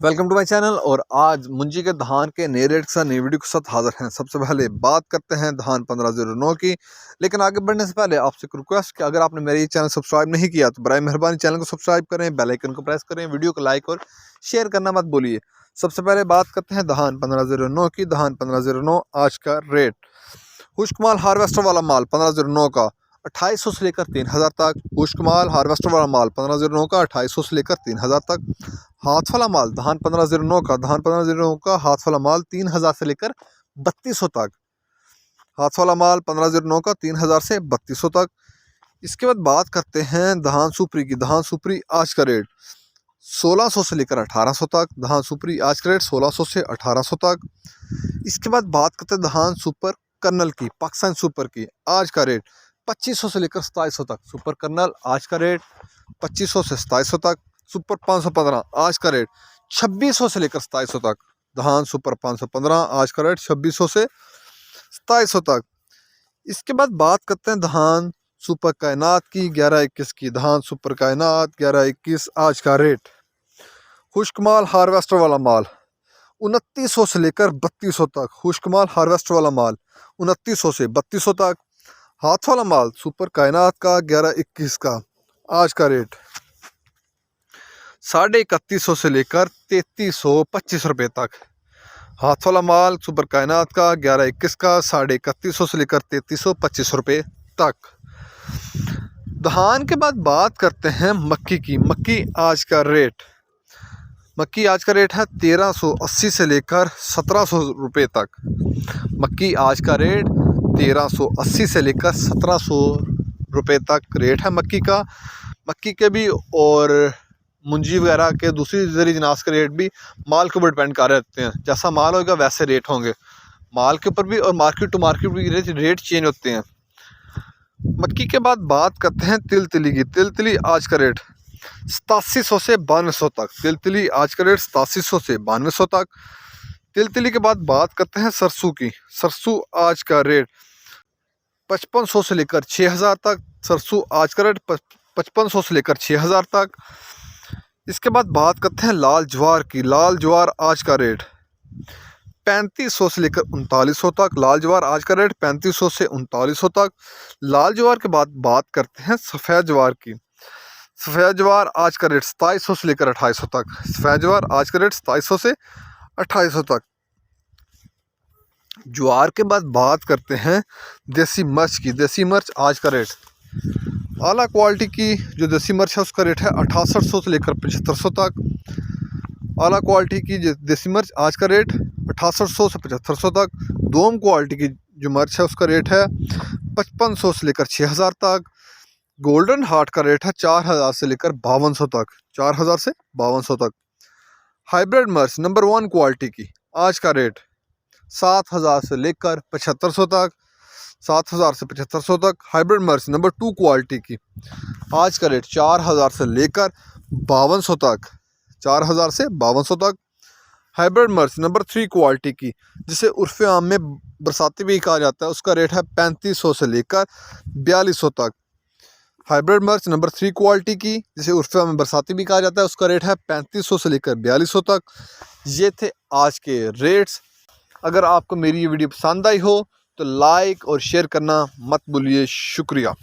Welcome to my channel. और आज मुंजी के धान के नए रेट के साथ नई वीडियो के साथ हाजिर हैं। सबसे पहले बात करते हैं धान 1509 की। लेकिन आगे बढ़ने से पहले आपसे एक रिक्वेस्ट कि अगर आपने मेरे ये चैनल सब्सक्राइब नहीं किया तो बराए मेहरबानी चैनल को सब्सक्राइब करें, बेल आइकन को प्रेस करें, वीडियो को लाइक और शेयर करना मत भूलिए। सबसे पहले बात करते हैं धान 1509 की। धान 1509 आज का रेट। खुश्क माल हार्वेस्टर वाला माल 1509 का 2800 से लेकर 3000 तक। खुश्क माल हार्वेस्टर वाला माल 1509 का 2800 से लेकर 3000 तक। हाथ वाला माल धान 1509 का हाथ वाला माल 3000 से लेकर 3200 तक। हाथ वाला माल 1509 का 3000 से 3200 तक। इसके बाद बात करते हैं धान सुपरी की। धान सुपरी आज का रेट 1600 से लेकर 1800 तक। धान सुपरी आज का रेट 1600 से 1800 तक। इसके बाद बात करते हैं धान सुपर कर्नल की, पाकिस्तान सुपर की। आज का रेट 2500 से लेकर 2700 तक। सुपर कर्नल आज का रेट 2500 से 2700 तक। सुपर 515 आज का रेट 2600 से लेकर 2700 तक। धान सुपर 515 आज का रेट 2600 से 2700 तक। इसके बाद बात करते हैं धान सुपर कायनात की 1121 की। धान सुपर कायनात 1121 आज का रेट। खुश्क माल हार्वेस्टर वाला माल 2900 से लेकर 3200 तक। खुश्क माल हार्वेस्टर वाला माल 2900 से 3200 तक। हाथ वाला माल सुपर कायनात का 1121 का आज का रेट 3150 से लेकर 3325 रुपये तक। हाथ वाला माल सुपर कायनात का 1121 का 3150 से लेकर 3325 रुपये तक। धान के बाद बात करते हैं मक्की की। मक्की आज का रेट है 1380 से लेकर 1700 रुपये तक। मक्की आज का रेट 1380 से लेकर 1700 रुपये तक रेट है मक्की का। मक्की के भी और मुंजी वगैरह के दूसरी ज़री जिनास के रेट भी माल के ऊपर डिपेंड कर रहते हैं। जैसा माल होगा वैसे रेट होंगे। माल के ऊपर भी और मार्केट टू मार्केट भी रेट चेंज होते हैं। मक्की के बाद बात करते हैं तिल की। तिल आज का रेट 8700 से 9200 तक। तिल आज का रेट 8700 से 9200 तक। तिल के बाद बात करते हैं सरसों की। सरसों आज का रेट 5500 से लेकर 6000 तक। सरसों आज का रेट 5500 से लेकर 6000 तक। इसके बाद बात करते हैं लाल ज्वार की। लाल ज्वार आज का रेट 3500 से लेकर 3900 तक। लाल ज्वार आज का रेट 3500 से 3900 तक। लाल ज्वार के बाद बात करते हैं सफ़ेद ज्वार की। सफ़ेद ज्वार आज का रेट 2700 से लेकर 2800 तक। सफ़ेद ज्वार आज का रेट 2700 से 2800 तक। ज्वार के बाद बात करते हैं देसी मिर्च की। देसी मिर्च आज का रेट आला क्वालिटी की जो देसी मिर्च है उसका रेट है 6800 से लेकर 7500 तक। आला क्वालिटी की जो देसी मिर्च आज का रेट 6800 से 7500 तक। दोम क्वालिटी की जो मिर्च है उसका रेट है 5500 से लेकर 6000 तक। गोल्डन हार्ट का रेट है 4000 से लेकर 5200 तक। 4000 से 5200 तक। हाइब्रिड मिर्च नंबर 1 क्वालिटी की आज का रेट 7000 से लेकर 7500 तक। 7000 से 7500 तक। हाइब्रिड मिर्च नंबर 2 क्वालिटी की आज का रेट 4000 से लेकर 5200 तक। 4000 से 5200 तक। हाइब्रिड मिर्च नंबर 3 क्वालिटी की जिसे उर्फ़े आम में बरसाती भी कहा जाता है उसका रेट है 3500 से लेकर 4200 तक। हाइब्रिड मिर्च नंबर 3 क्वालिटी की जिसे उर्फ़े आम में बरसाती भी कहा जाता है उसका रेट है 3500 से लेकर 4200 तक। ये थे आज के रेट्स। अगर आपको मेरी ये वीडियो पसंद आई हो तो लाइक और शेयर करना मत भूलिए। शुक्रिया।